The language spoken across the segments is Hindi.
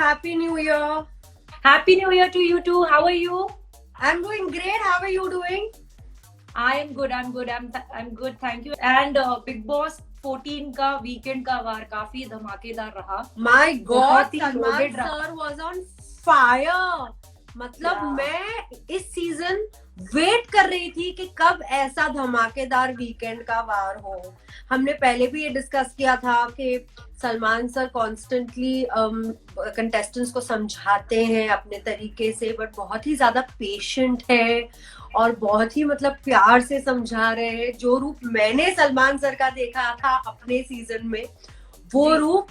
Happy New Year. Happy New Year to you too. How are you? I'm doing great. How are you doing? I am good. I'm good. Thank you. And Big Boss 14 का वीकेंड का वार काफी धमाकेदार रहा. My God, बहुत ही Salman loaded sir रहा. was on fire. मतलब मैं इस सीजन वेट कर रही थी कि कब ऐसा धमाकेदार वीकेंड का वार हो. हमने पहले भी ये डिस्कस किया था कि सलमान सर कॉन्स्टेंटली कंटेस्टेंट्स को समझाते हैं अपने तरीके से, बट बहुत ही ज्यादा पेशेंट है और बहुत ही मतलब प्यार से समझा रहे हैं. जो रूप मैंने सलमान सर का देखा था अपने सीजन में, वो रूप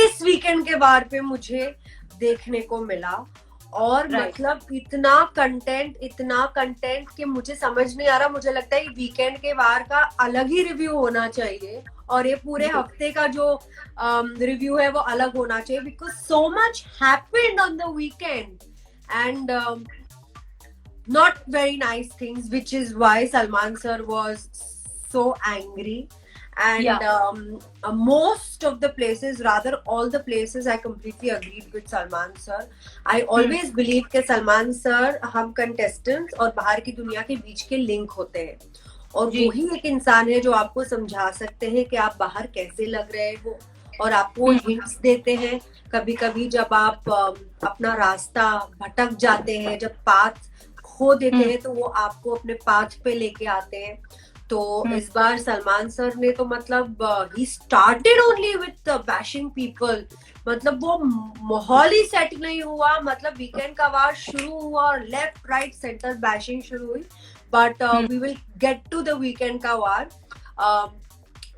इस वीकेंड के वार पे मुझे देखने को मिला. और मतलब इतना कंटेंट कि मुझे समझ नहीं आ रहा. मुझे लगता है वीकेंड के वार का अलग ही रिव्यू होना चाहिए और ये पूरे हफ्ते का जो रिव्यू है वो अलग होना चाहिए, because so much happened on the weekend and not very nice things, which is why Salman sir was so angry. And most of the places, rather all the places, I completely agreed with Salman sir. I always believe कि Salman sir हम contestants और बाहर की दुनिया के बीच के लिंक होते हैं, और वही एक इंसान है जो आपको समझा सकते हैं कि आप बाहर कैसे लग रहे हो, और आपको हिंट्स देते हैं कभी कभी जब आप अपना रास्ता भटक जाते हैं, जब पाथ खो देते हैं तो वो आपको अपने पाथ पे लेके आते हैं. तो इस बार सलमान सर ने तो मतलब he started only with bashing people. मतलब वो माहौल ही सेट नहीं हुआ. मतलब वीकेंड का वार शुरू हुआ और लेफ्ट राइट सेंटर बैशिंग शुरू हुई. But we will get to the weekend का वार.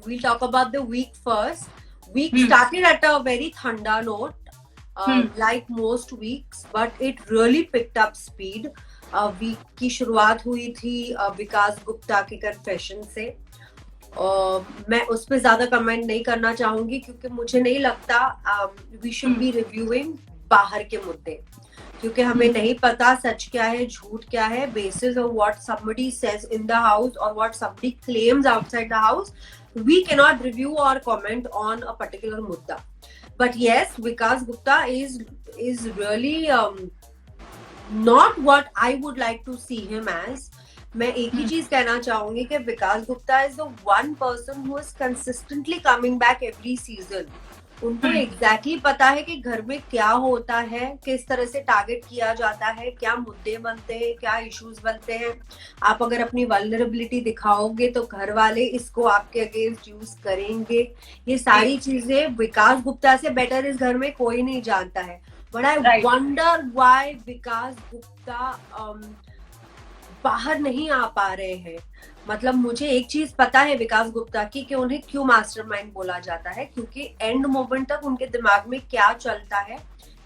we'll talk about the week first. Week started at a very thunder note, like most weeks, but it really picked up speed. Week की शुरुआत हुई थी विकास गुप्ता के कन्फेशन से. मैं उस पर ज्यादा कमेंट नहीं करना चाहूंगी क्योंकि मुझे नहीं लगता वी शुड बी रिव्यूइंग बाहर के मुद्दे, क्योंकि हमें नहीं पता सच क्या है झूठ क्या है. Basis of what somebody says in the house or what somebody claims outside the house, we cannot review or comment on a particular mudda. But yes, Vikas Gupta is really not what I would like to see him as. मैं एक ही चीज कहना चाहूंगी कि विकास Gupta is the one person who is consistently coming back every season. उनको exactly पता है कि घर में क्या होता है, किस तरह से टारगेट किया जाता है, क्या मुद्दे बनते हैं, क्या इश्यूज बनते हैं. आप अगर अपनी वल्नरेबिलिटी दिखाओगे तो घर वाले इसको आपके अगेंस्ट यूज करेंगे. ये सारी चीजें विकास गुप्ता से बेटर इस घर में कोई नहीं जानता है. But I wonder why विकास गुप्ता बाहर नहीं आ पा रहे हैं. मतलब मुझे एक चीज पता है विकास गुप्ता की कि उन्हें क्यों मास्टरमाइंड बोला जाता है, क्योंकि एंड मोमेंट तक उनके दिमाग में क्या चलता है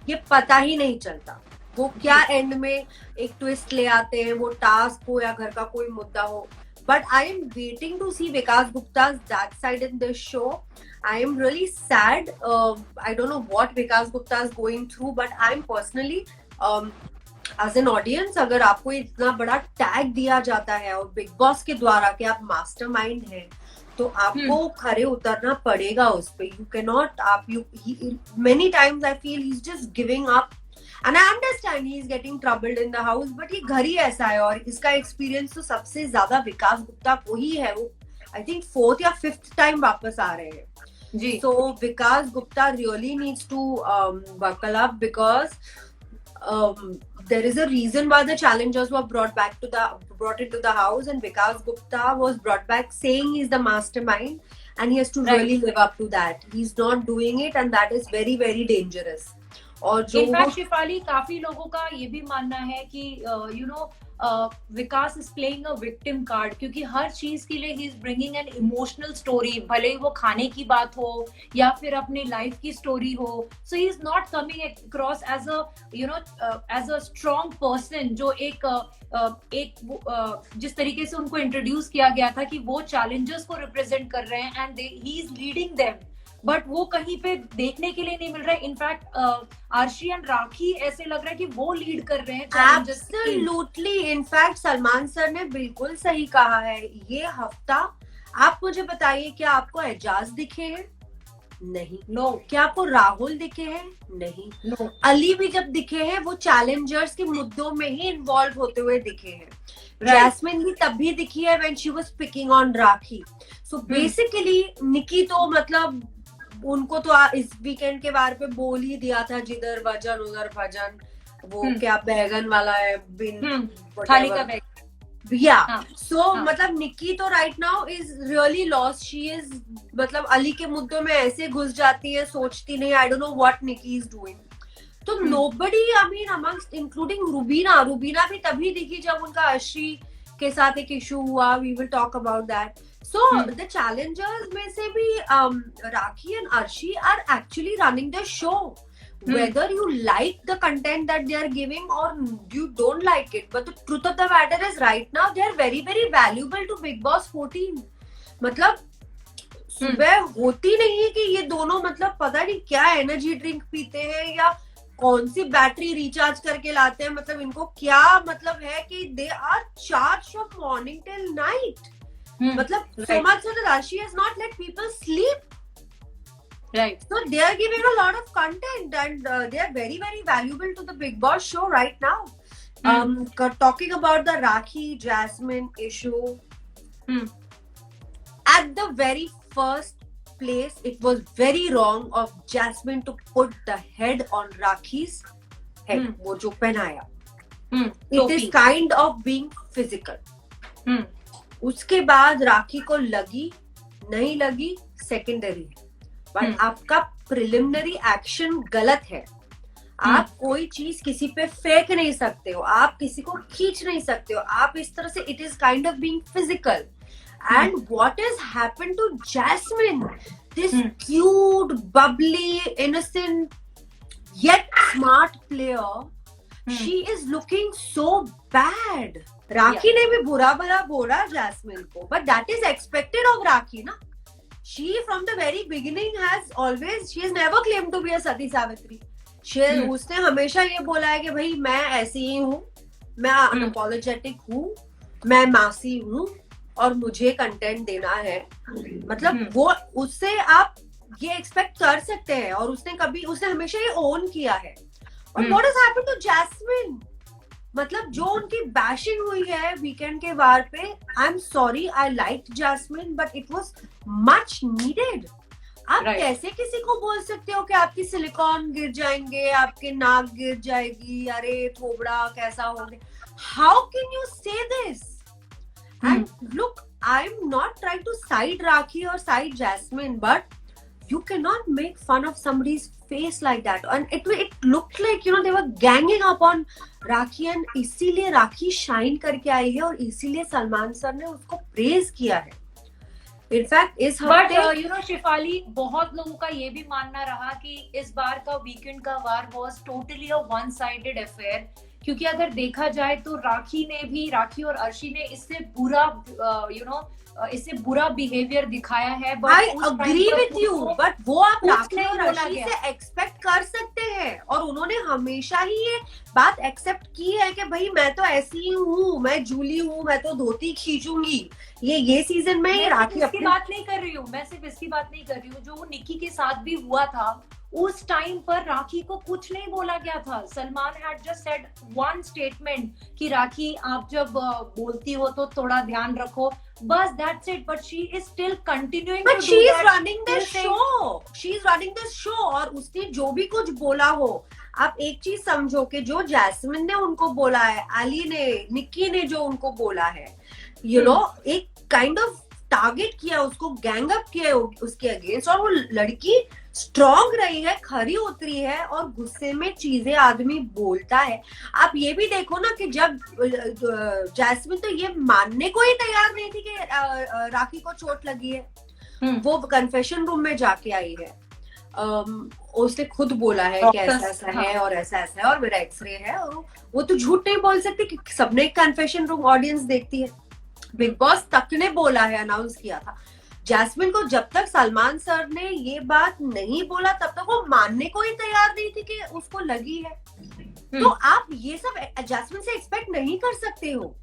ये पता ही नहीं चलता. वो क्या एंड में एक ट्विस्ट ले आते हैं, वो टास्क हो या घर का कोई मुद्दा हो. But I am waiting to see Vikas Gupta's that side in this show. I am really sad. I don't know what Vikas Gupta is going through, but I am personally, as an audience, अगर आपको इतना बड़ा टैग दिया जाता है और बिग बॉस के द्वारा कि आप मास्टरमाइंड हैं, तो आपको खरे उतरना पड़ेगा उस पे. You cannot. Many times I feel he's just giving up. And I understand he is getting troubled in the house, but ये घर ही ऐसा है और इसका एक्सपीरियंस तो सबसे ज्यादा विकास गुप्ता को ही है. वो आई थिंक 4th या 5th टाइम वापस आ रहे हैं जी. So Vikas Gupta really needs to buckle up, because there is a reason why the challengers were brought into the house, and Vikas Gupta was brought back saying he's the mastermind, and he has to really live up to that. He's not doing it, and that is very very dangerous. और जो इनफैक्ट शिफाली, काफी लोगों का ये भी मानना है कि Vikas is playing a victim card, क्योंकि हर चीज के लिए ही is bringing an emotional story, भले ही वो खाने की बात हो या फिर अपने लाइफ की स्टोरी हो. So he is not coming across as a strong person, जो एक जिस तरीके से उनको इंट्रोड्यूस किया गया था कि वो चैलेंजर्स को रिप्रेजेंट कर रहे हैं and he is leading them. But वो कहीं पे देखने के लिए नहीं मिल रहा है. इनफैक्ट आर्शी एंड राखी ऐसे लग रहा है कि वो लीड कर रहे हैं. एब्सोल्युटली. इनफैक्ट सलमान सर ने बिल्कुल सही कहा है. ये हफ्ता आप मुझे बताइए, क्या आपको एजाज दिखे हैं? नहीं। नो क्या आपको राहुल दिखे हैं? नहीं। नो अली भी जब दिखे हैं वो चैलेंजर्स के मुद्दों में ही इन्वॉल्व होते हुए दिखे हैं। Right. जैस्मिन भी तब भी दिखी है when she was picking on Rakhi. So basically Nikki तो मतलब उनको तो इस वीकेंड के बार पे बोल ही दिया था, जिधर वजन उधर भजन, वो क्या बैगन वाला है बिन थाली का बैग। या सो मतलब निकी तो right now is really lost. She is मतलब अली के मुद्दों में ऐसे घुस जाती है, सोचती नहीं। I don't know what Nikki is doing. तो nobody, I mean amongst including Rubina भी तभी दिखी जब उनका अर्शी के साथ एक इशू हुआ। We will talk about that. So the challengers में से भी Rakhi and Arshi are actually running the show, whether you like the content that they are giving or you don't like it, but the truth of the matter is right now they are very very valuable to Big Boss 14. मतलब सुबह होती नहीं है कि ये दोनों मतलब पता नहीं क्या एनर्जी ड्रिंक पीते हैं या कौन सी बैटरी रिचार्ज करके लाते हैं। मतलब इनको क्या मतलब है कि they are charge from morning till night. मतलब so much that Rashi has not let people sleep. Right. So they are giving a lot of content and they are very very valuable to the Big Boss show right now. Talking about the Rakhi Jasmine issue, at the very first place it was very wrong of Jasmine to put the head on Rakhi's head. वो जो पहनाया, it is kind of being physical. उसके बाद राखी को लगी नहीं लगी सेकेंडरी है, बट आपका प्रिलिमिनरी एक्शन गलत है। आप कोई चीज किसी पे फेंक नहीं सकते हो, आप किसी को खींच नहीं सकते हो, आप इस तरह से it is kind of being physical. And what is happened to Jasmin, this cute bubbly innocent yet smart player, she is looking so bad. Rakhi ने भी बुरा भला बोला जैस्मिन को, but that is expected of Rakhi ना। She from the very beginning has always, she has never claimed to be a Sati Savitri. उसने हमेशा ये बोला है कि भाई मैं ऐसी ही हूँ, मैं अनअपोलोजेटिक हूँ, मैं मासी हूँ और मुझे कंटेंट देना है। मतलब वो उससे आप ये एक्सपेक्ट कर सकते हैं और उसने हमेशा ये ओन किया है। और what has happened to Jasmine, मतलब जो उनकी बैशिंग हुई है वीकेंड के बार पे, I am sorry, I like Jasmine but it was much needed. आप कैसे किसी को बोल सकते हो कि आपकी सिलिकॉन गिर जाएंगे, आपके नाक गिर जाएगी, अरे थोबड़ा कैसा हो गया? How can you say this? And look, I am not trying to side Rakhi और side Jasmin, but you cannot make fun of somebody's face like that. And it looked like, you know, they were ganging up on Rakhi, and इसीलिए राखी शाइन करके आई है और इसीलिए सलमान सर ने उसको प्रेज किया है। इनफैक्ट इस हफ्ते यू नो शिफाली, बहुत लोगों का ये भी मानना रहा कि इस बार का वीकेंड का वार was totally a one sided affair, क्योंकि अगर देखा जाए तो राखी और अर्शी ने इससे बुरा इससे बुरा बिहेवियर दिखाया है। I agree with you, but वो आप राखी और अर्शी से एक्सपेक्ट कर सकते हैं और उन्होंने हमेशा ही ये बात एक्सेप्ट की है कि भाई मैं तो ऐसी हूँ, मैं जूली हूँ, मैं तो धोती खींचूंगी। ये सीजन में राखी इसकी बात नहीं कर रही हूँ, मैं सिर्फ इसकी बात नहीं कर रही हूँ, जो निकी के साथ भी हुआ था उस टाइम पर राखी को कुछ नहीं बोला गया था। Salman had just said one statement कि राखी आप जब बोलती हो तो थोड़ा ध्यान रखो, बस that's it. But she is still continuing, but she is running the show, she is running the show. और उसने जो भी कुछ बोला हो, आप एक चीज समझो कि जो जैस्मिन ने उनको बोला है, अली ने, निक्की ने जो उनको बोला है, यू नो, एक काइंड ऑफ टारगेट किया उसको, गैंग अप किया उसके अगेंस्ट, और वो लड़की स्ट्रॉन्ग रही है, खरी उतरी है और गुस्से में चीजें आदमी बोलता है। आप ये भी देखो ना कि जब जैस्मिन तो ये मानने को ही तैयार नहीं थी कि राखी को चोट लगी है, वो कन्फेशन रूम में जाके आई है, उसने खुद बोला है कि ऐसा ऐसा है और ऐसा ऐसा है और मेरा एक्सरे है, और वो तो झूठ नहीं बोल सकती कि सबने कन्फेशन रूम ऑडियंस देखती है। बिग बॉस तक ने बोला है, अनाउंस किया था। जैस्मिन को जब तक सलमान सर ने ये बात नहीं बोला तब तक वो मानने को ही तैयार नहीं थी कि उसको लगी है। तो आप ये सब जैस्मिन से एक्सपेक्ट नहीं कर सकते हो।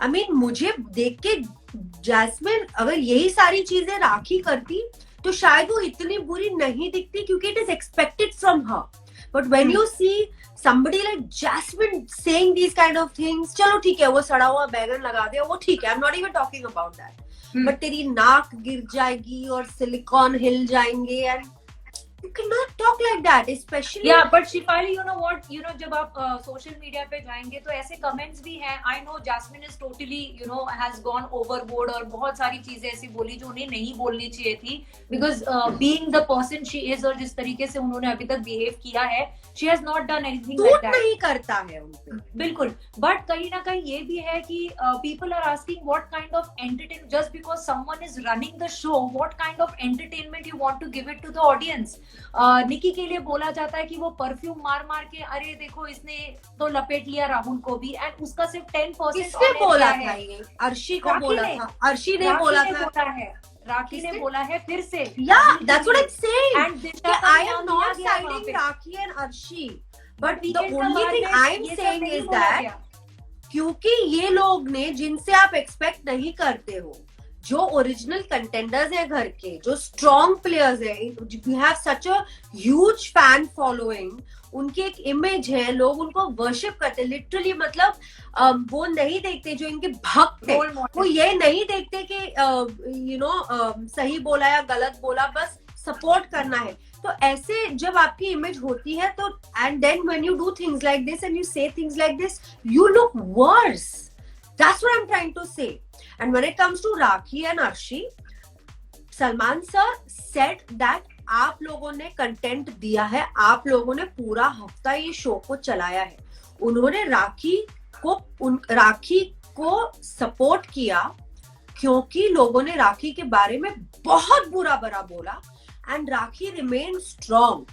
आई मीन मुझे देख के जैस्मिन, अगर यही सारी चीजें राखी करती तो शायद वो इतनी बुरी नहीं दिखती क्योंकि it is expected from her. But when you see somebody like Jasmine saying these kind of things, चलो ठीक है वो सड़ा हुआ बैगन लगा दे, वो ठीक है, I'm not even talking about that. But तेरी नाक गिर जाएगी और सिलिकॉन हिल जाएंगे, and you cannot talk like that, especially. Yeah, but Shefali, you know what? You know, जब आप सोशल मीडिया पे जाएंगे तो ऐसे कमेंट्स भी हैं. I know Jasmine is totally, you know, has gone overboard और बहुत सारी चीजें ऐसी बोली जो उन्हें नहीं बोलनी चाहिए थी. Because being the person she is और जिस तरीके से उन्होंने अभी तक बिहेव किया है, she has not done anything like that. नहीं करता है उनपे. बिल्कुल. But कहीं ना कहीं ये भी है कि people are asking what kind of entertainment, just because someone is running the show, what kind of entertainment you want to give it to the audience. निकी के लिए बोला जाता है कि वो परफ्यूम मार मार के, अरे देखो इसने तो लपेट लिया राहुल को भी, एंड उसका सिर्फ 10% किसने बोला था ये? अर्शी को बोला था. अर्शी ने बोला था. राखी ने बोला है फिर से. Yeah, that's what I'm saying. And Disha I am not siding Rakhi and Arshi, but the only thing I am saying is that क्योंकि ये लोग ने जिनसे आप एक्सपेक्ट नहीं करते हो, जो ओरिजिनल कंटेंडर्स है घर के, जो स्ट्रॉन्ग प्लेयर्स है, we have such a huge fan following, उनकी एक इमेज है, लोग उनको वर्शिप करते, लिटरली मतलब वो नहीं देखते जो इनके भक्त है, वो ये नहीं देखते कि यू नो सही बोला या गलत बोला, बस सपोर्ट करना है. तो ऐसे जब आपकी इमेज होती है तो and then when you do things like this and you say things like this, you look worse. That's what I am trying to say. And when it comes to Rakhi and Arshi, Salman sir said that आप लोगों ने कंटेंट दिया है, आप लोगों ने पूरा हफ्ता ये शो को चलाया है. उन्होंने राखी को सपोर्ट किया क्योंकि लोगों ने राखी के बारे में बहुत बुरा बोला, and Rakhi remained strong.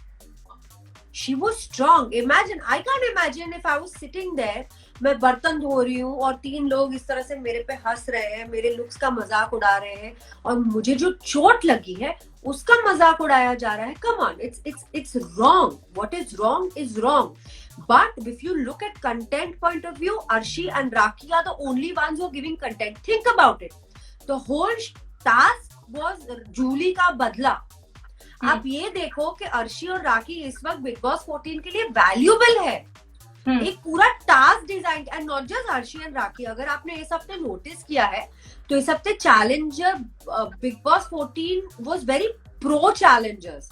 She was strong. Imagine, I can't imagine if I was sitting there, मैं बर्तन धो रही हूँ और 3 लोग इस तरह से मेरे पे हंस रहे हैं, मेरे लुक्स का मजाक उड़ा रहे हैं, और मुझे जो चोट लगी है उसका मजाक उड़ाया जा रहा है. Come on, it's wrong. What is wrong. But if you look at content point of view, Arshi and Rakhi are the only ones who are giving content. Think about it. The whole task was Jully का बदला. आप ये देखो कि अर्शी और राखी इस वक्त बिग बॉस 14 के लिए वैल्यूएबल है. एक पूरा task design, and not just Arshi and Rakhi. अगर आपने इस हफ्ते नोटिस किया है तो इस हफ्ते challenger big boss 14 was very pro Challengers.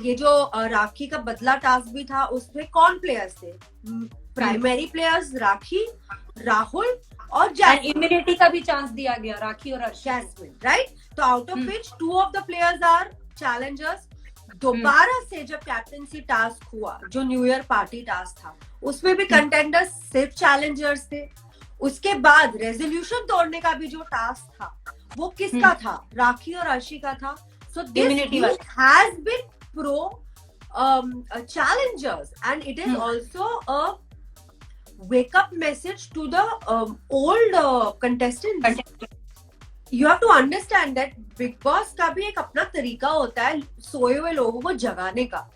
ये जो राखी का बदला टास्क भी था, उसमें कौन प्लेयर्स थे? प्राइमरी प्लेयर्स राखी, राहुल और जैस्मिन. इम्यूनिटी का भी चांस दिया गया राखी और जैस्मिन, राइट? तो out of which 2 of the players are challengers. दोबारा से जब कैप्टनसी टास्क हुआ, जो न्यू ईयर पार्टी टास्क था, उसमें भी कंटेंडर्स सिर्फ चैलेंजर्स थे. उसके बाद रेजोल्यूशन तोड़ने का भी जो टास्क था, वो किसका था? राखी और अर्शी का था. So this has been pro challengers, and it is also a wake up message to the old contestants. You have to understand that Big Boss का भी एक अपना तरीका होता है सोए हुए लोगों को जगाने का.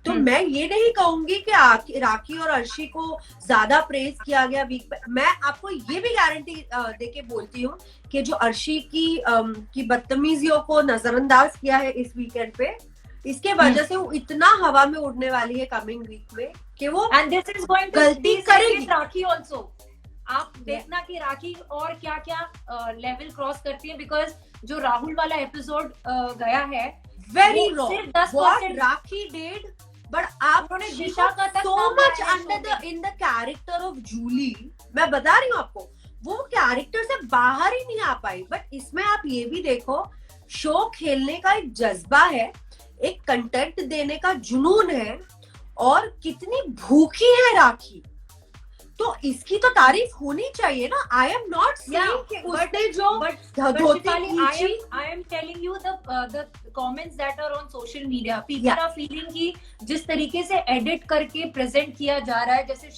तो मैं ये नहीं कहूंगी कि राखी और अर्शी को ज्यादा प्रेज किया गया वीक पे. मैं आपको ये भी गारंटी देके बोलती हूँ कि जो अर्शी की बदतमीजियों को नजरअंदाज किया है इस वीकेंड पे, इसके वजह से वो इतना हवा में उड़ने वाली है कमिंग वीक में कि वो गलती करेगी. राखी ऑल्सो आप देखना कि राखी और क्या क्या लेवल क्रॉस करती है, बिकॉज जो राहुल वाला एपिसोड गया है, very wrong what rakhi did. But आपने दिशा का so much under in the character of Jully. मैं बता रही हूँ आपको, वो कैरेक्टर से बाहर ही नहीं आ पाई. बट इसमें आप ये भी देखो, शो खेलने का एक जज्बा है, एक कंटेंट देने का जुनून है, और कितनी भूखी है राखी. तो इसकी तो तारीफ होनी चाहिए ना. आई एम नॉट सेइंग कि उसने जो I am telling you the comments that are on social media. People are feeling कि जिस तरीके से एडिट करके प्रेजेंट किया जा रहा है, जैसे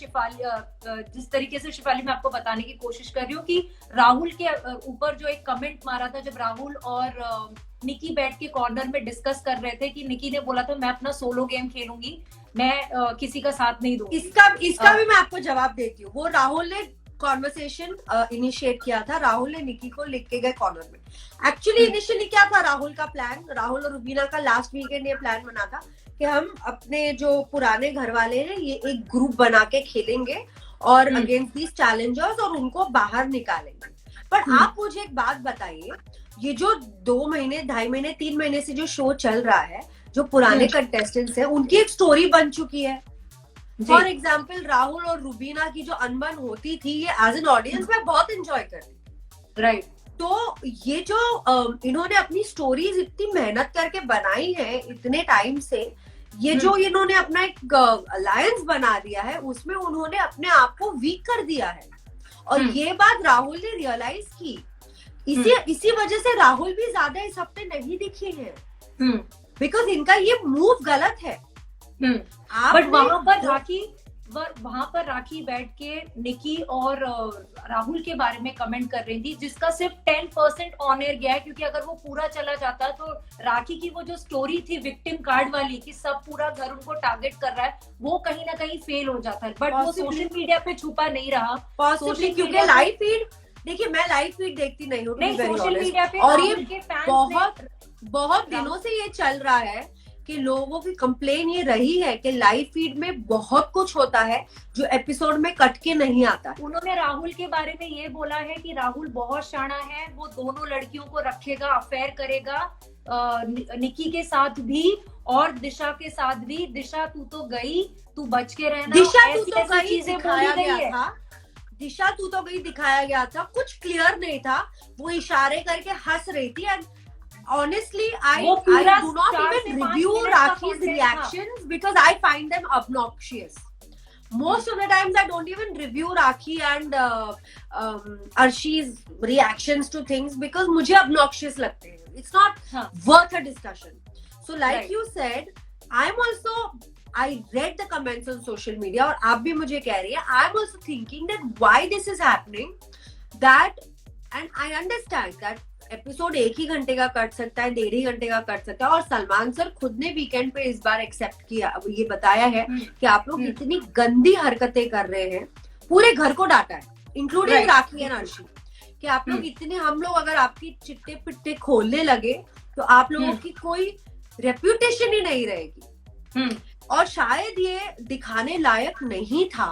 जिस तरीके से शिफाली मैं आपको बताने की कोशिश कर रही हूँ कि राहुल के ऊपर जो एक कमेंट मारा था, जब राहुल और निकी बैठ के कॉर्नर में डिस्कस कर रहे थे कि निकी ने बोला था मैं अपना सोलो गेम खेलूंगी, मैं किसी का साथ नहीं दूंगी. इसका भी मैं आपको जवाब देती हूँ. वो राहुल ने कॉन्वर्सेशन इनिशिएट किया था, राहुल ने निकी को लिख के गए कॉर्नर में। एक्चुअली इनिशियली क्या था राहुल का प्लान, राहुल और रुबीना का लास्ट वीकेंड ये प्लान बना था कि हम अपने जो पुराने घर वाले हैं ये एक ग्रुप बना के खेलेंगे और अगेंस्ट दीज चैलेंजर्स और उनको बाहर निकालेंगे। पर आप मुझे एक बात बताइए, ये जो 2 महीने 2.5 महीने 3 महीने से जो शो चल रहा है, जो पुराने कंटेस्टेंट्स हैं उनकी एक स्टोरी बन चुकी है। फॉर एग्जाम्पल राहुल और रुबीना की जो अनबन होती थी ये एज एन ऑडियंस मैं बहुत एंजॉय करती, राइट। तो ये जो इन्होंने अपनी स्टोरीज इतनी मेहनत करके बनाई है इतने टाइम से, ये जो इन्होंने अपना एक अलायंस बना दिया है उसमें उन्होंने अपने आप को वीक कर दिया है। और ये बात राहुल ने रियलाइज की, इसी वजह से राहुल भी ज्यादा इस हफ्ते नहीं दिखे हैं, बिकॉज इनका ये मूव गलत है। बट वहां पर राखी बैठ के निकी और राहुल के बारे में कमेंट कर रही थी, जिसका सिर्फ 10% ऑन एयर गया है, क्योंकि अगर वो पूरा चला जाता तो राखी की वो जो स्टोरी थी विक्टिम कार्ड वाली कि सब पूरा घर उनको टारगेट कर रहा है, वो कहीं ना कहीं फेल हो जाता है। बट वो सोशल मीडिया पे छुपा नहीं रहा, क्योंकि लाइव फीड, देखिए मैं लाइव फीड देखती नहीं हूँ सोशल मीडिया पे, और ये बहुत दिनों से ये चल रहा है कि लोगों की कंप्लेन ये रही है कि लाइव फीड में बहुत कुछ होता है जो एपिसोड में कट के नहीं आता है। उन्होंने राहुल के बारे में ये बोला है कि राहुल बहुत शाना है, वो दोनों लड़कियों को रखेगा, अफेयर करेगा, निकी के साथ भी और दिशा के साथ भी। दिशा तू तो गई, तू बच के रहना, दिशा तू तो गई दिखाया गया था, दिशा तू तो गई दिखाया गया था, कुछ क्लियर नहीं था, वो इशारे करके हंस रही थी। And honestly I do not even review Rakhi's reactions because I find them obnoxious. Most of the times I don't even review Rakhi and Arshi's reactions to things because मुझे obnoxious लगते हैं. It's not worth a discussion. So like you said, I read the comments on social media और आप भी मुझे कह रही है, I'm also thinking that why this is happening, that and I understand that episode 1 ही घंटे का कट सकता है, 1.5 घंटे का कट सकता है। और सलमान सर खुद ने वीकेंड पे इस बार एक्सेप्ट किया, ये बताया है कि आप लोग इतनी गंदी हरकतें कर रहे हैं, पूरे घर को डांटा है इंक्लूडिंग राखी एंड अर्शी, कि आप लोग इतने, हम लोग अगर आपकी चिट्टे पिट्टे खोलने लगे तो आप लोगों की कोई रेप्यूटेशन ही नहीं रहेगी। और शायद ये दिखाने लायक नहीं था,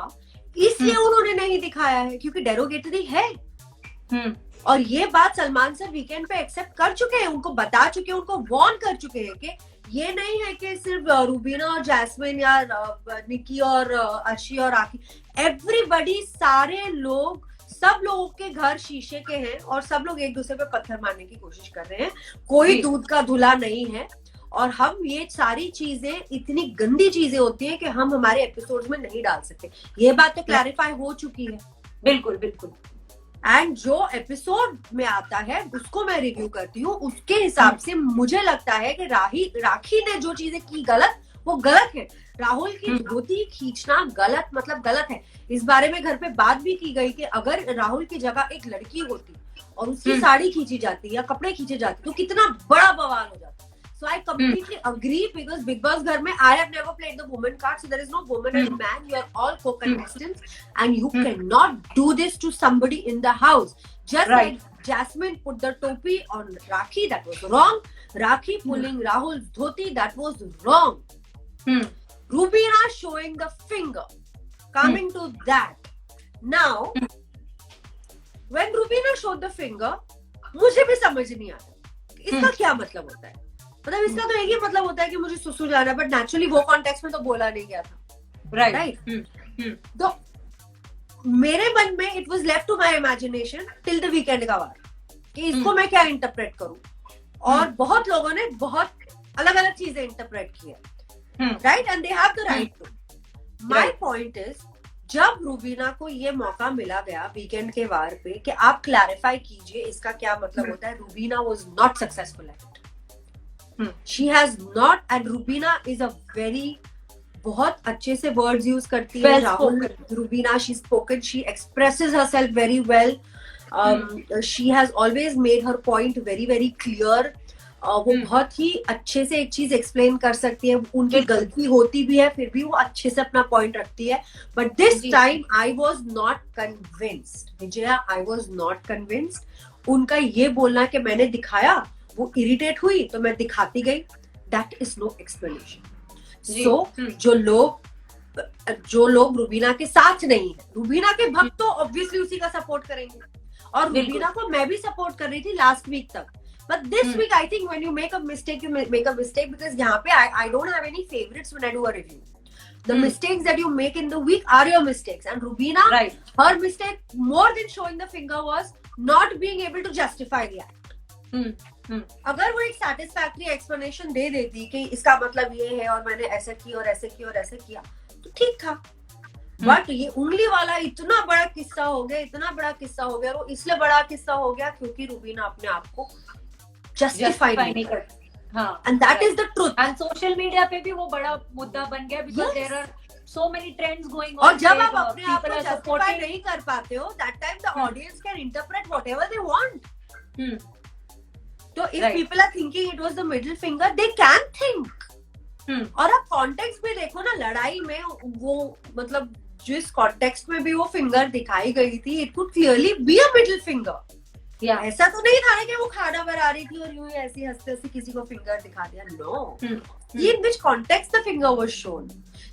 इसलिए उन्होंने नहीं दिखाया है, क्योंकि डेरोगेटरी है। और ये बात सलमान सर वीकेंड पे एक्सेप्ट कर चुके हैं, उनको बता चुके हैं, उनको वार्न कर चुके हैं कि ये नहीं है कि सिर्फ रूबीना और जैस्मिन या निकी और अर्शी और राखी, एवरीबॉडी, सारे लोग, सब लोगों के घर शीशे के हैं और सब लोग एक दूसरे पे पत्थर मारने की कोशिश कर रहे हैं, कोई दूध का धुला नहीं है। और हम ये सारी चीजें, इतनी गंदी चीजें होती हैं कि हम हमारे एपिसोड में नहीं डाल सकते, ये बात तो क्लैरिफाई हो चुकी है। बिल्कुल बिल्कुल। एंड जो एपिसोड में आता है उसको मैं रिव्यू करती हूँ, उसके हिसाब से मुझे लगता है कि राखी ने जो चीजें की गलत, वो गलत है। राहुल की धोती खींचना गलत, मतलब गलत है। इस बारे में घर पे बात भी की गई कि अगर राहुल की जगह एक लड़की होती और उसकी साड़ी खींची जाती या कपड़े खींचे जाते तो कितना बड़ा बवाल हो जाता। So I completely agree because Big Boss घर में I have never played the woman card, so there is no woman and man. You are all co-contestants, and you cannot do this to somebody in the house. Just like Jasmine put the topi on Rakhi, that was wrong. Rakhi pulling Rahul's dhoti, that was wrong. Rubina showing the finger. Coming to that. Now, when Rubina showed the finger, मुझे भी समझ नहीं आया इसका क्या मतलब होता है। मतलब इसका तो एक ही मतलब होता है कि मुझे सुसु जाना है, बट नेचुरली वो कॉन्टेक्स्ट में तो बोला नहीं गया था, राइट। तो मेरे मन में it was left to my imagination till the weekend का वार कि इसको मैं क्या इंटरप्रेट करूं, और बहुत लोगों ने बहुत अलग अलग चीजें इंटरप्रेट की है, right, and they have the right to. My point is, जब रूबीना को ये मौका मिला गया वीकेंड के वार पे कि आप क्लैरिफाई कीजिए इसका क्या मतलब होता है, Rubina was not successful at it. She has not, and Rubina is a very, बहुत अच्छे से words use करती है Rahul. Rubina, she's spoken, she expresses herself very well. She has always made her point very very clear. वो बहुत ही अच्छे से एक चीज एक्सप्लेन कर सकती है, उनकी गलती होती भी है फिर भी वो अच्छे से अपना पॉइंट रखती है. But this time I was not convinced Vijaya, I was not convinced. उनका ये बोलना कि मैंने दिखाया, वो इरिटेट हुई तो मैं दिखाती गई, दैट इज नो एक्सप्लेनेशन. सो जो लोग रुबीना के साथ नहीं है, रुबीना के भक्त तो ऑब्वियसली उसी का सपोर्ट करेंगे, और रुबीना को मैं भी सपोर्ट कर रही थी लास्ट वीक तक. But this week, I think when you make a mistake, you make a mistake because यहाँ पे I don't have any favorites when I do a review. The mistakes that you make in the week are your mistakes. And Rubina, her mistake more than showing the finger was not being able to justify the act. अगर वो एक satisfactory explanation दे देती कि इसका मतलब ये है और मैंने ऐसा किया और ऐसे किया और ऐसे किया, तो ठीक था. बट ये उंगली वाला इतना बड़ा किस्सा हो गया, इतना बड़ा किस्सा हो गया, और वो इसलिए बड़ा किस्सा हो गया क्योंकि रुबीना अपने आप को जस्टिफाई नहीं कर. And that is the truth. And social media पे भी वो बड़ा मुद्दा बन गया because there are so many trends going on. और जब आप अपने आप को जस्टिफाई नहीं कर पाते हो, that time the audience can interpret whatever they want. तो if people are thinking it was the middle finger, they can think. और आप कॉन्टेक्स्ट में देखो ना, लड़ाई में वो मतलब जिस कॉन्टेक्स्ट में भी वो फिंगर दिखाई गई थी, it could clearly be a middle finger. ऐसा तो नहीं था कि वो खाना बना रही थी और यूं ही ऐसी हंसते हंसते किसी को फिंगर दिखा दिया. No, in which context the finger was shown.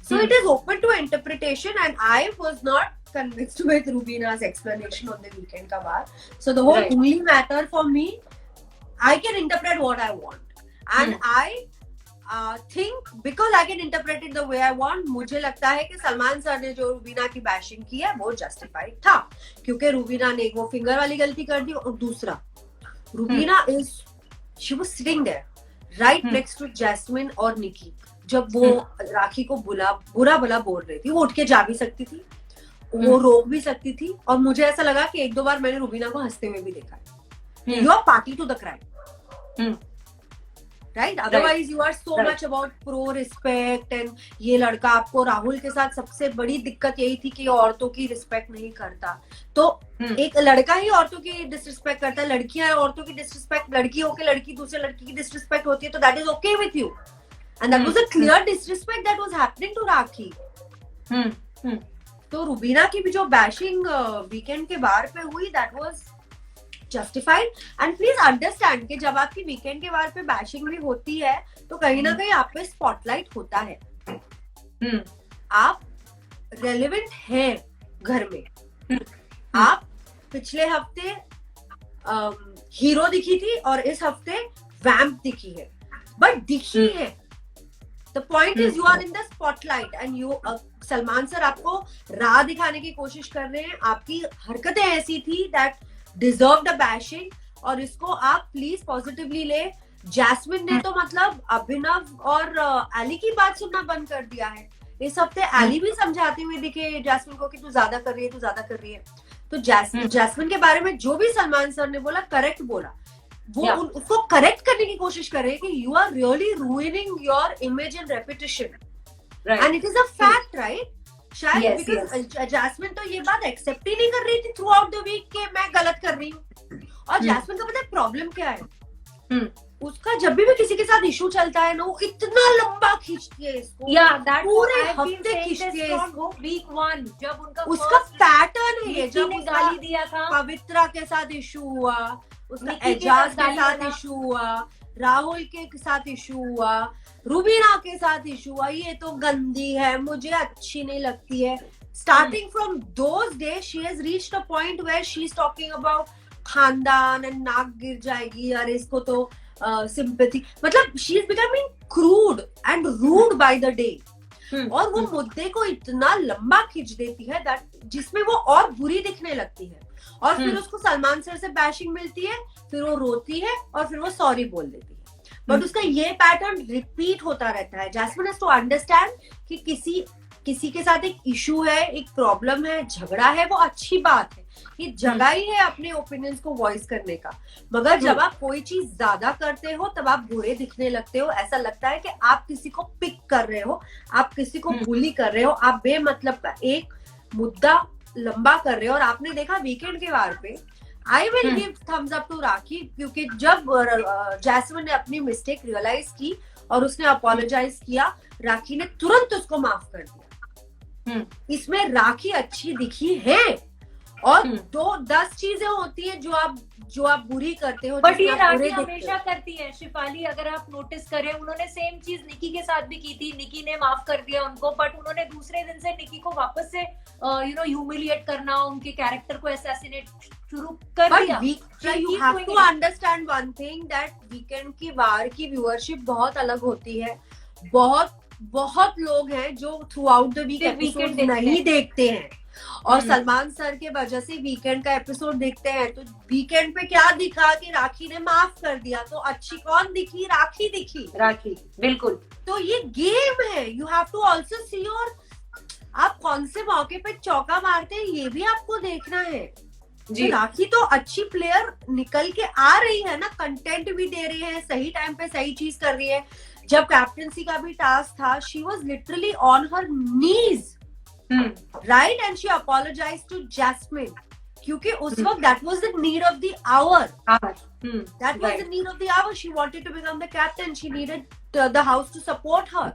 So it is open to interpretation, and I was not convinced with Rubina's explanation on the weekend ka baar. So the whole ungli matter for me, I can interpret what I want, and I think because I can interpret it the way I want, मुझे लगता है कि सलमान सर ने जो रुबीना की बैशिंग की है वो जस्टिफाइड था, क्योंकि रुबीना ने वो फिंगर वाली गलती कर दी, और दूसरा Rubina she was sitting there right next to Jasmine और निकी. जब वो राखी को बुरा भला बोल रही थी, वो उठ के जा भी सकती थी, वो रोक भी सकती थी, और मुझे ऐसा लगा कि एक दो बार मैंने रुबीना को हंसते हुए भी देखा है. You are party to the crime, right? Otherwise you are so much about pro respect, and ये लड़का आपको, राहुल के साथ सबसे बड़ी दिक्कत यही थी कि औरतों की रिस्पेक्ट नहीं करता. तो एक लड़का ही औरतों की डिसरिस्पेक्ट करता है, लड़कियां औरतों की डिसरिस्पेक्ट, लड़की होके लड़की दूसरे लड़की की डिसरिस्पेक्ट होती है, तो that is okay with you. And that was a clear disrespect that was happening to Rakhi. तो रुबीना की भी जो बैशिंग वीकेंड के बार पे हुई, that was justified. And please understand कि जब आपकी वीकेंड के बार पे बैशिंग भी होती है तो कहीं ना कहीं आप पे स्पॉटलाइट होता है. आप रेलेवेंट हैं घर में. आप पिछले हफ्ते हीरो दिखी थी और इस हफ्ते वैम्प दिखी है, बट दिखी है. The point is you are in the spotlight, and you Salman sir आपको राह दिखाने की कोशिश कर रहे हैं. आपकी हरकतें ऐसी थी दैट डिजर्व द बैशिंग, और इसको आप प्लीज पॉजिटिवली ले. जैस्मिन ने तो मतलब अभिनव और एली की बात सुनना बंद कर दिया है. इस हफ्ते एली भी समझाती हुई दिखे जैस्मिन को कि तू ज्यादा कर रही है, तू ज्यादा कर रही है. तो जैस्मिन के बारे में जो भी सलमान सर ने बोला, करेक्ट बोला. वो उसको करेक्ट करने की कोशिश कर रहे हैं कि you are really ruining your image in reputation, and it is a fact, right? शायद बिकॉज जैस्मिन तो ये बात एक्सेप्ट ही नहीं कर रही थी थ्रू आउट द वीक कि मैं गलत कर रही हूँ. और जैस्मिन का पता है प्रॉब्लम क्या है? उसका जब भी किसी के साथ इशू चलता है ना, वो इतना लंबा खींचती है इसको, पूरे हफ्ते खींचती है इसको. वीक 1 जब उनका उसका पैटर्न है, जब गाली दिया था, पवित्रा के साथ इशू हुआ, उसका एजाज के साथ इशू हुआ, राहुल के साथ इशू हुआ, रुबीना के साथ इशू हुआ, ये तो गंदी है, मुझे अच्छी नहीं लगती है. Starting from those days, she has reached a point where she's talking about खानदान and नाक गिर जाएगी, अरे इसको तो sympathy, मतलब she is becoming crude and rude by the day. और वो मुद्दे को इतना लंबा खींच देती है that जिसमें वो और बुरी दिखने लगती है, और फिर उसको सलमान सर से बैशिंग मिलती है, फिर वो रोती है और फिर वो सॉरी बोल देती है. बट उसका ये पैटर्न रिपीट होता रहता है. जैस्मिन हैज टू अंडरस्टैंड कि किसी के साथ एक इशू है, एक प्रॉब्लम है, झगड़ा है, वो अच्छी बात है, ये जगह ही है अपने ओपिनियंस को वॉइस करने का. मगर जब आप कोई चीज ज्यादा करते हो तब आप बुरे दिखने लगते हो. ऐसा लगता है कि आप किसी को पिक कर रहे हो, आप किसी को बुली कर रहे हो, आप बेमतलब का एक मुद्दा लंबा कर रहे हो. और आपने देखा वीकेंड के बार पे I will give thumbs up to Rakhi, क्योंकि जब जैस्मिन ने अपनी मिस्टेक रियलाइज की और उसने अपोलोजाइज किया, राखी ने तुरंत उसको माफ कर दिया। इसमें राखी अच्छी दिखी है। और 10 चीजें होती है जो आप बुरी करते हो, बट ये राखी हमेशा करती है शिफाली, अगर आप नोटिस करें उन्होंने सेम चीज निकी के साथ भी की थी, निकी ने माफ कर दिया उनको, बट उन्होंने दूसरे दिन से निकी को वापस से ह्यूमिलिएट करना, उनके कैरेक्टर को असैसिनेट शुरू कर दिया। You have to understand one thing that weekend की वार की व्यूअरशिप बहुत अलग होती है। बहुत लोग हैं जो throughout the week episode नहीं देखते हैं, और सलमान सर के वजह से वीकेंड का एपिसोड देखते हैं। तो वीकेंड पे क्या दिखा कि राखी ने माफ कर दिया, तो अच्छी कौन दिखी? राखी दिखी। राखी, बिल्कुल। तो ये गेम है, you have to also see your, आप कौन से मौके पे चौका मारते हैं ये भी आपको देखना है। तो राखी तो अच्छी प्लेयर निकल के आ रही है ना, कंटेंट भी दे रही है, सही टाइम पे सही चीज कर रही है। जब कैप्टनसी का भी टास्क था, she was literally on her knees, right, and she apologise to Jasmine, क्योंकि उस वक्त that was the need of the hour, that was the need of the hour. She wanted to become the captain, she needed the house to support her,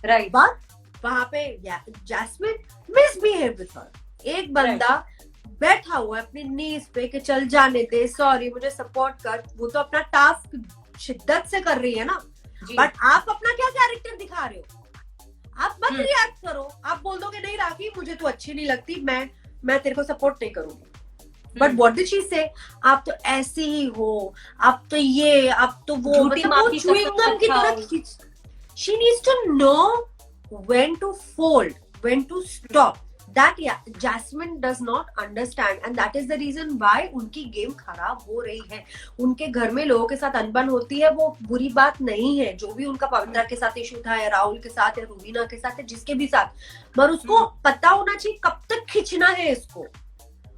right. But वहां पे जैस्मिन मिसबिहेव विद हर। एक बंदा बैठा हुआ है अपनी नीज पे कि चल जाने दे, सॉरी मुझे सपोर्ट कर, वो तो अपना टास्क शिद्दत से कर रही है ना, बट आप अपना क्या कैरेक्टर दिखा रहे हो? आप मत रिएक्ट करो, आप बोल दोगे नहीं राखी मुझे तो अच्छी नहीं लगती, मैं तेरे को सपोर्ट नहीं करूंगी। बट व्हाट डिड शी से? आप तो ऐसे ही हो, आप तो ये, आप तो वो, मतलब वो च्युइंग गम की तरह। She needs to know when to fold, when to stop. That Jasmine does not understand, and that is the reason why उनकी गेम खराब हो रही है। उनके घर में लोगों के साथ अनबन होती है, वो बुरी बात नहीं है। जो भी उनका पवित्रा के साथ इशू था, या राहुल के साथ, या रूबीना के साथ, या जिसके भी साथ, पर उसको पता होना चाहिए कब तक खींचना है इसको,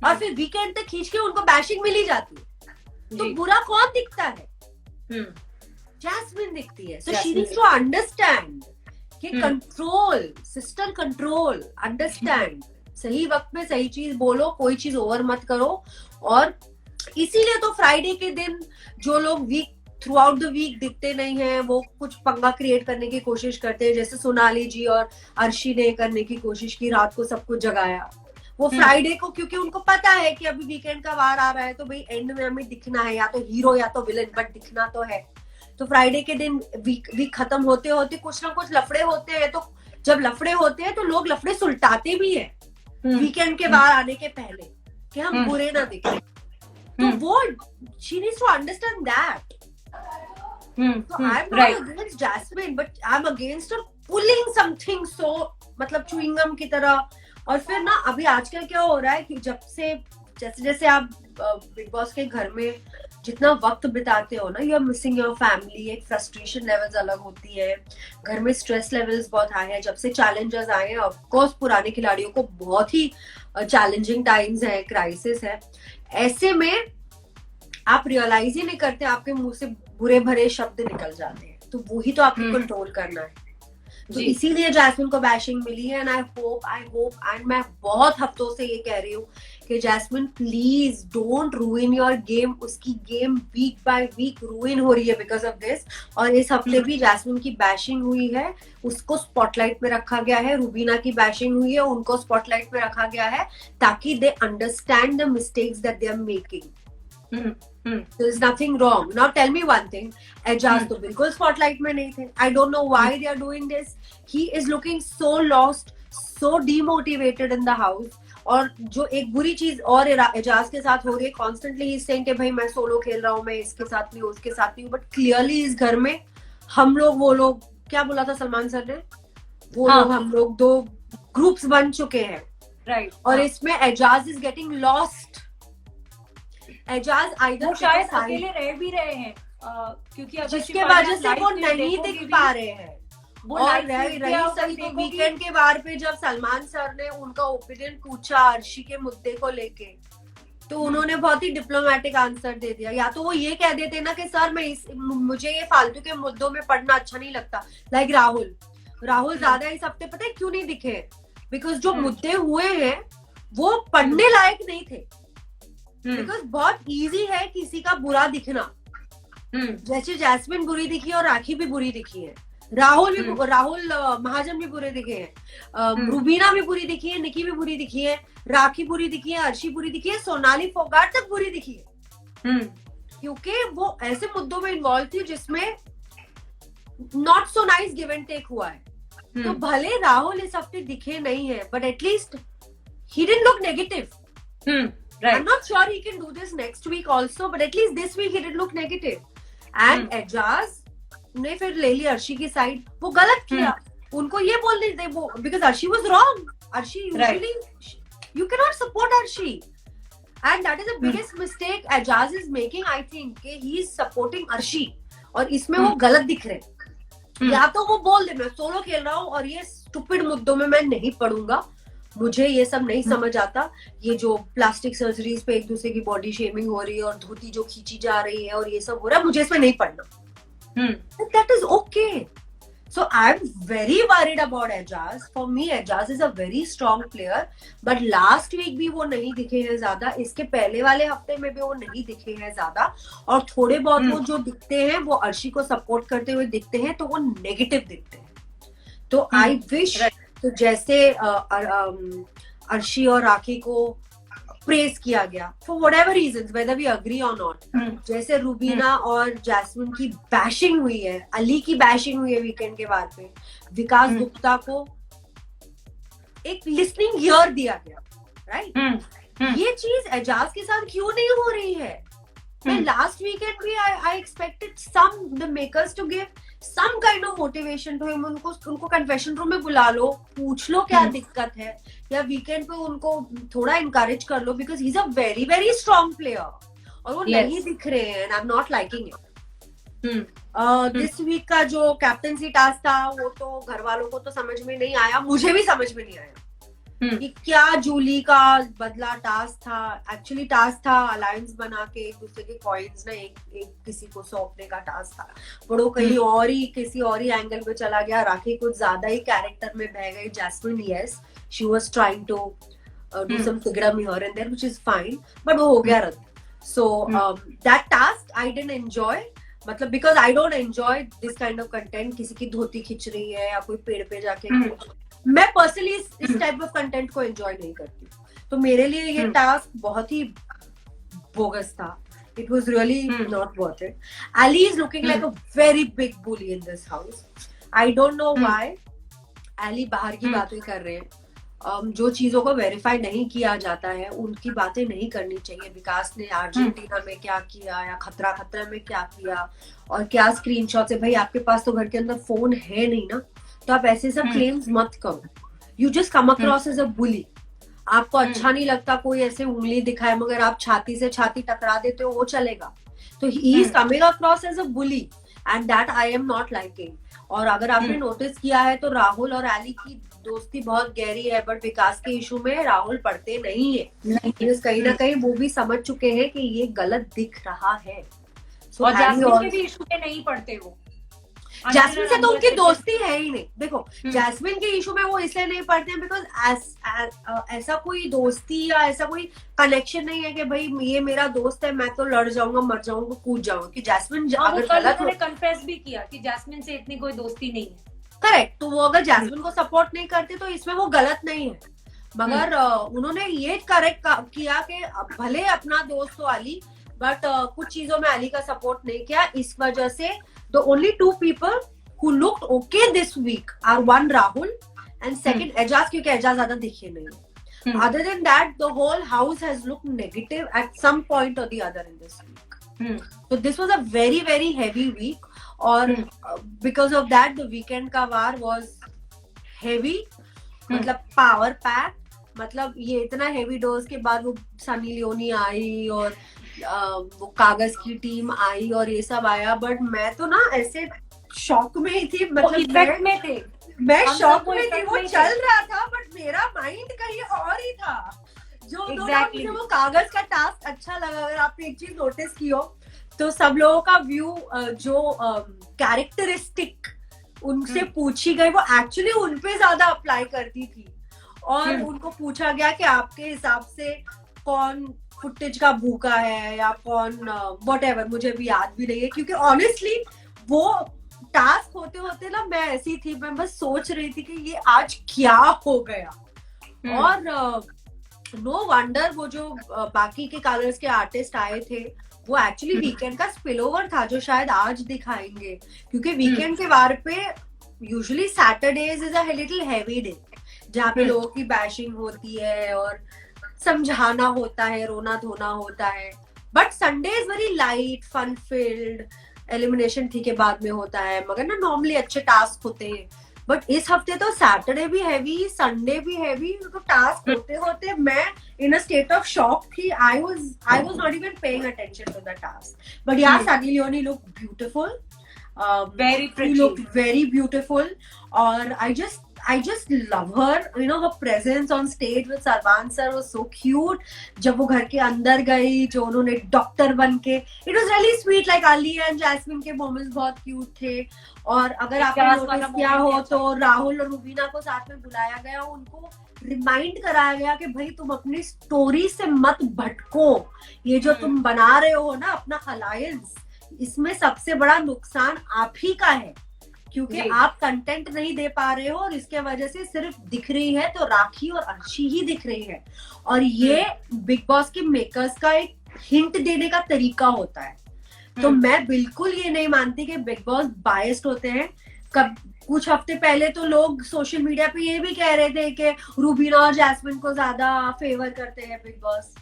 और फिर वीकेंड तक खींच के उनको बैशिंग मिल ही जाती है। तो बुरा कौन दिखता है? जैस्मिन दिखती है। So she needs to understand कि कंट्रोल, सिस्टर कंट्रोल, अंडरस्टैंड, सही वक्त में सही चीज बोलो, कोई चीज ओवर मत करो। और इसीलिए तो फ्राइडे के दिन जो लोग week throughout the week दिखते नहीं है, वो कुछ पंगा क्रिएट करने की कोशिश करते हैं, जैसे सोनाली जी और अर्शी ने करने की कोशिश की, रात को सब कुछ जगाया। वो फ्राइडे को, क्योंकि उनको पता है कि अभी वीकेंड का वार आ रहा है, तो भाई एंड में हमें दिखना है, या तो हीरो या तो विलन, बट दिखना तो है। तो फ्राइडे के दिन वीक खत्म होते होते कुछ ना कुछ लफड़े होते हैं, तो जब लफड़े होते हैं तो लोग लफड़े सुलटाते भी हैं वीकेंड के बाहर आने के पहले, कि हम बुरे ना दिखें। तो वो she needs to understand that. So I'm not against Jasmine, but I'm against her pulling something so, मतलब chewing gum की तरह। और फिर ना अभी आजकल क्या हो रहा है कि जब से जैसे जैसे आप बिग बॉस के घर में जितना वक्त बिताते हो ना, you are missing your family, एक फ्रस्ट्रेशन लेवल्स अलग होती है, घर में स्ट्रेस लेवल्स बहुत हाई है। जब से चैलेंजर्स आए हैं, ऑफ कोर्स पुराने खिलाड़ियों को बहुत ही चैलेंजिंग टाइम्स है, क्राइसिस है। ऐसे में आप रियलाइज ही नहीं करते, आपके मुंह से बुरे भरे शब्द निकल जाते हैं, तो वो ही तो आपको कंट्रोल करना है। तो इसीलिए जैस्मिन को बैशिंग मिली है। एंड आई होप एंड मैं बहुत हफ्तों से ये कह रही हूँ कि Jasmine please don't ruin your game. उसकी game week by week ruin हो रही है बिकॉज ऑफ दिस। और इस हफ्ते भी जैस्मिन की बैशिंग हुई है, उसको स्पॉटलाइट में रखा गया है। रूबीना की बैशिंग हुई है, उनको स्पॉटलाइट में रखा गया है, ताकि they understand the mistakes that they are making. There is nothing wrong. Now tell me one thing. Ajaz तो बिल्कुल स्पॉटलाइट में नहीं थे. I don't know why they are doing this. He is looking so lost, so demotivated in the house. और जो एक बुरी चीज और एजाज के साथ हो रही है, कॉन्स्टेंटली ही सेइंग कि भाई मैं सोलो खेल रहा हूँ, मैं इसके साथ नहीं हूँ, उसके साथ नहीं हूँ, बट क्लियरली इस घर में हम लोग, वो लोग, क्या बोला था सलमान सर ने, वो लोग, हम लोग दो ग्रुप्स बन चुके हैं, राइट। और इसमें Eijaz is getting lost. Eijaz either शायद अकेले रह भी रहे हैं, क्योंकि जिसके वजह से वो नहीं दिख पा रहे हैं। और रही सही तो वीकेंड के बार पे जब सलमान सर ने उनका ओपिनियन पूछा अर्शी के मुद्दे को लेके, तो उन्होंने बहुत ही डिप्लोमेटिक आंसर दे दिया। या तो वो ये कह देते ना कि सर मुझे ये फालतू के मुद्दों में पढ़ना अच्छा नहीं लगता। लाइक राहुल ज्यादा इस हफ्ते पता है क्यों नहीं दिखे? बिकॉज जो मुद्दे हुए हैं वो पढ़ने लायक नहीं थे। बिकॉज बहुत इजी है किसी का बुरा दिखना। जैसे जैस्मिन बुरी दिखी और राखी भी बुरी दिखी है, राहुल महाजन भी बुरे दिखे हैं, रुबीना भी बुरी दिखी है, निकी भी बुरी दिखी है, राखी बुरी दिखी है, अर्शी बुरी दिखी है, सोनाली फोगाट तक बुरी दिखी है, क्योंकि वो ऐसे मुद्दों में इन्वॉल्व थी जिसमें not so nice give and take हुआ है। तो भले राहुल इस हफ्ते दिखे नहीं है, but at least he didn't look negative. I'm not sure he can do this next week also, but at least this week he did look negative. And Eijaz ने फिर ले ली अर्शी की साइड, वो गलत किया। उनको ये बोलने दे वो, because Arshi was wrong. Arshi usually you cannot support Arshi, and that is the biggest mistake Ejaz is making. I think कि he is supporting अर्शी, और इसमें वो गलत दिख रहे। या तो वो बोल दे मैं सोलो खेल रहा हूँ और ये स्टूपिड मुद्दों में मैं नहीं पढ़ूंगा, मुझे ये सब नहीं समझ आता, ये जो प्लास्टिक सर्जरीज पे एक दूसरे की बॉडी शेमिंग हो रही है और धोती जो खींची जा रही है और ये सब हो रहा है, मुझे इसमें नहीं पढ़ना। That is okay. So I'm very worried about Ajaz. For me, Ajaz is a very strong player, but last week भी वो नहीं दिखे हैं ज्यादा, इसके पहले वाले हफ्ते में भी वो नहीं दिखे हैं ज्यादा, और थोड़े बहुत वो जो दिखते हैं वो अर्शी को सपोर्ट करते हुए दिखते हैं, तो वो नेगेटिव दिखते हैं। तो आई विश, तो जैसे अर्शी और राखी को प्रेज किया गया for whatever reasons, whether we agree और नॉट, जैसे रुबीना और जैस्मिन की बैशिंग हुई है, अली की बैशिंग हुई है वीकेंड के बाद में, विकास गुप्ता को एक लिसनिंग ईयर दिया गया, राइट? ये चीज एजाज के साथ क्यों नहीं हो रही है? लास्ट वीकेंड भी I expected some the makers to give some kind of motivation to him. उनको कन्फेशन रूम में बुला लो, पूछ लो क्या दिक्कत है, या वीकेंड पे उनको थोड़ा इनकरेज कर लो, because he is a very very strong player, और वो नहीं दिख रहे हैं, and I am not liking it. This week का जो कैप्टनसी टास्क था वो तो घर वालों को तो समझ में नहीं आया, मुझे भी समझ में नहीं आया कि क्या जूली का बदला टास्क था। एक्चुअली टास्क था अलायंस बना के एक दूसरे के कॉइन्स ना एक किसी को सौंपने का टास्क था, पर वो कहीं और ही किसी और ही एंगल पे चला गया। राखी कुछ ज्यादा ही कैरेक्टर में बह गई। Jasmine, yes, she was trying to do some फिगरम here and there, which is fine, but वो हो गया रद्द। So that task I didn't enjoy, मतलब because I don't enjoy this kind of content, किसी की धोती खिंच रही है या कोई पेड़ पे जाके, मैं पर्सनली इस टाइप ऑफ कंटेंट को एंजॉय नहीं करती। तो मेरे लिए ये टास्क बहुत ही बोगस था। It was really not worth it. Ali is looking like a very big bully in this house. I don't know why. Ali बाहर की बातें कर रहे हैं। जो चीजों को वेरीफाई नहीं किया जाता है उनकी बातें नहीं करनी चाहिए। विकास ने अर्जेंटीना में क्या किया या खतरा में क्या किया और क्या स्क्रीनशॉट्स है। भाई आपके पास तो घर के अंदर फोन है नहीं ना, तो आप ऐसे सब क्लेम्स मत करो। You just come across as a bully. आपको अच्छा नहीं लगता कोई ऐसे उंगली दिखाए मगर आप छाती से छाती टकरा देते हो, वो चलेगा। तो he is coming across as a bully and that I am not liking. और अगर आपने नोटिस किया है तो राहुल और अली की दोस्ती बहुत गहरी है, बट विकास के इशू में राहुल पढ़ते नहीं है। कहीं ना कहीं वो भी समझ चुके हैं कि ये गलत दिख रहा है। और जैस्मिन के भी इशू में नहीं पढ़ते वो। जैस्मिन से तो उनकी दोस्ती है ही नहीं। देखो जैस्मिन के इशू में वो इसलिए नहीं पढ़ते हैं बिकॉज ऐसा कोई दोस्ती या ऐसा कोई कनेक्शन नहीं है कि भाई ये मेरा दोस्त है, मैं तो लड़ जाऊंगा, मर जाऊंगा, कूद जाऊंगा। कि जैस्मिन अगर गलत हो, कन्फेस भी किया कि जैस्मिन से इतनी कोई दोस्ती नहीं है। करेक्ट। तो वो अगर जैस्मिन को सपोर्ट नहीं करते तो इसमें वो गलत नहीं है, मगर उन्होंने ये करेक्ट किया कि भले अपना दोस्त हो अली, बट कुछ चीजों में अली का सपोर्ट नहीं किया। इस वजह से the only two people who looked okay this week are one Rahul and second Ajaz, क्योंकि Ajaz ज्यादा दिखे नहीं। Other than that, the whole house has looked negative at some point or the other in this week. So this was a very very heavy week, और because of that the weekend का वार was heavy, मतलब power pack। मतलब ये इतना हेवी डोज के बाद वो सनी लियोनी आई और वो कागज की टीम आई और ये सब आया, बट मैं तो ना ऐसे शॉक में ही थी। मतलब मैं शॉक में थी। वो चल रहा था बट मेरा माइंड कहीं और ही था। जो मुझे वो कागज का टास्क अच्छा लगा। अगर आपने एक चीज नोटिस की हो तो सब लोगों का व्यू जो कैरेक्टरिस्टिक उनसे पूछी गई वो एक्चुअली उनपे ज्यादा अप्लाई करती थी, और उनको पूछा गया कि आपके हिसाब से कौन फुटेज का भूखा है या कौन व्हाटएवर, मुझे भी याद भी नहीं है, क्योंकि ऑनेस्टली वो टास्क होते होते ना मैं ऐसी थी, मैं बस सोच रही थी कि ये आज क्या हो गया। और नो वंडर वो जो बाकी के कलर्स के आर्टिस्ट आए थे वो एक्चुअली वीकेंड का स्पिल ओवर था जो शायद आज दिखाएंगे, क्योंकि वीकेंड के बार पे usually Saturdays is a little heavy day जहाँ पे लोगों की बैशिंग होती है और समझाना होता है, रोना धोना होता है, but Sunday is very light fun filled, elimination ठीक है बाद में होता है, मगर ना नॉर्मली अच्छे टास्क होते हैं। बट इस हफ्ते तो सैटरडे भी हैवी, संडे भी हैवी, तो टास्क होते होते मैं in a state of shock थी। I was not even paying attention to the task, but यार Sunny Leone look beautiful, very pretty, looked very beautiful, और I just love her, you know, her presence on stage with Sarwan sir was so cute. जब वो घर के अंदर गई, जो उन्होंने डॉक्टर बन के, it was really sweet, like Ali and Jasmine के moments बहुत cute थे। और अगर आपने नोटिस किया हो तो राहुल और रुबीना को साथ में बुलाया गया, उनको रिमाइंड कराया गया कि भाई तुम अपनी स्टोरी से मत भटको, ये जो तुम बना रहे हो ना अपना अलायंस, इसमें सबसे बड़ा नुकसान आप ही का है, क्योंकि आप कंटेंट नहीं दे पा रहे हो और इसके वजह से सिर्फ दिख रही है तो राखी और अर्शी ही दिख रही है। और ये बिग बॉस के मेकर्स का एक हिंट देने का तरीका होता है। तो मैं बिल्कुल ये नहीं मानती कि बिग बॉस बायस्ड होते हैं। कुछ हफ्ते पहले तो लोग सोशल मीडिया पे ये भी कह रहे थे कि रूबीना और जैस्मिन को ज्यादा फेवर करते हैं बिग बॉस।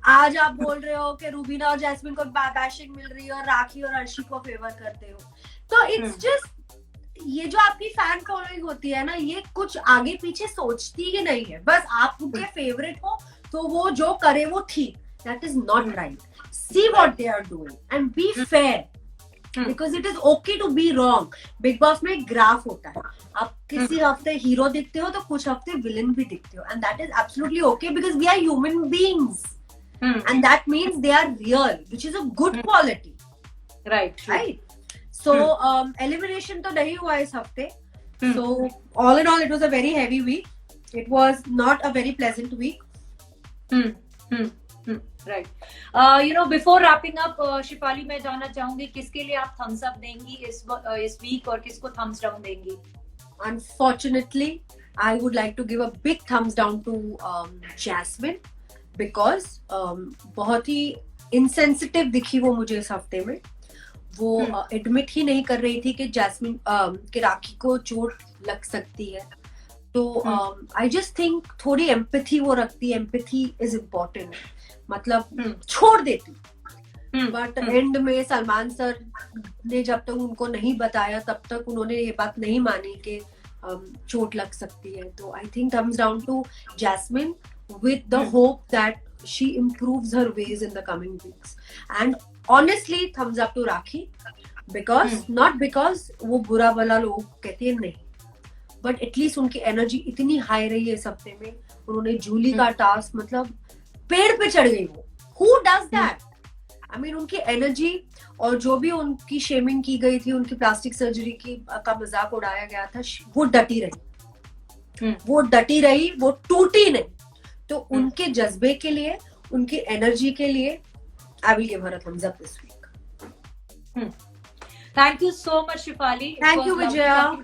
आज आप बोल रहे हो कि रूबीना और जैस्मिन को बैशिंग मिल रही है और राखी और अर्शी को फेवर करते हो। तो इट्स जस्ट, ये जो आपकी फैन फॉलोइंग होती है ना, ये कुछ आगे पीछे सोचती ही नहीं है, बस आप उनके फेवरेट हो तो वो जो करे वो ठीक। That is not right. See what they are doing and be fair, because it is okay to be wrong. Bigg Boss में एक ग्राफ होता है, आप किसी हफ्ते हीरो दिखते हो तो कुछ हफ्ते विलन भी दिखते हो, and that is absolutely okay because we are human beings and that means they are real, which is a good quality, right? So elimination to nahi hua is hafte, so all in all it was a very heavy week. It was not a very pleasant week. Right. You know, before wrapping up, Shefali मैं जानना चाहूंगी किसके लिए आप thumbs up देंगी इस week और किसको thumbs down देंगी? Unfortunately, I would like to give a big thumbs down to Jasmine, because बहुत ही इनसेंसिटिव दिखी वो मुझे इस हफ्ते में। वो एडमिट ही नहीं कर रही थी कि जैस्मिन के राखी को चोट लग सकती है। तो आई जस्ट थिंक थोड़ी एम्पैथी वो रखती है, एम्पैथी इज इम्पोर्टेंट, मतलब छोड़ देती। बट एंड में सलमान सर ने जब तक उनको नहीं बताया तब तक उन्होंने ये बात नहीं मानी कि चोट लग सकती है। तो I think thumbs down to Jasmine, with the hope that she improves her ways in the coming weeks. And honestly, thumbs up to Rakhi, because not because वो बुरा भला लोग कहते हैं नहीं, but at least उनकी एनर्जी इतनी हाई रही है इस हफ्ते में। उन्होंने जूली का टास्क, मतलब पेड़ पे चढ़ गई वो। Who does that? I mean, उनकी एनर्जी और जो भी उनकी शेमिंग की गई थी, उनकी प्लास्टिक सर्जरी की का मजाक उड़ाया गया था, वो डटी रही, वो डटी रही, वो टूटी नहीं। तो उनके जज्बे के लिए, उनकी एनर्जी के लिए, I will give her a thumbs up this week. Thank you so much, Shefali. Thank you, Vijaya.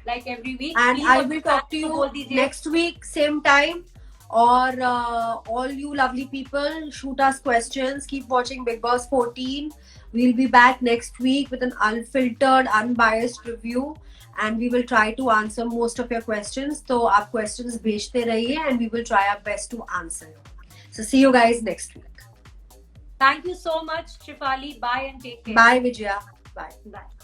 Like every week. And I will talk to you next week, same time. Or all you lovely people, shoot us questions. Keep watching Big Boss 14. We'll be back next week with an unfiltered, unbiased review. And we will try to answer most of your questions. So आप questions भेजते रहिए and we will try our best to answer. So see you guys next week. Thank you so much, Shefali. Bye and take care. Bye, Vijaya. Bye. Bye.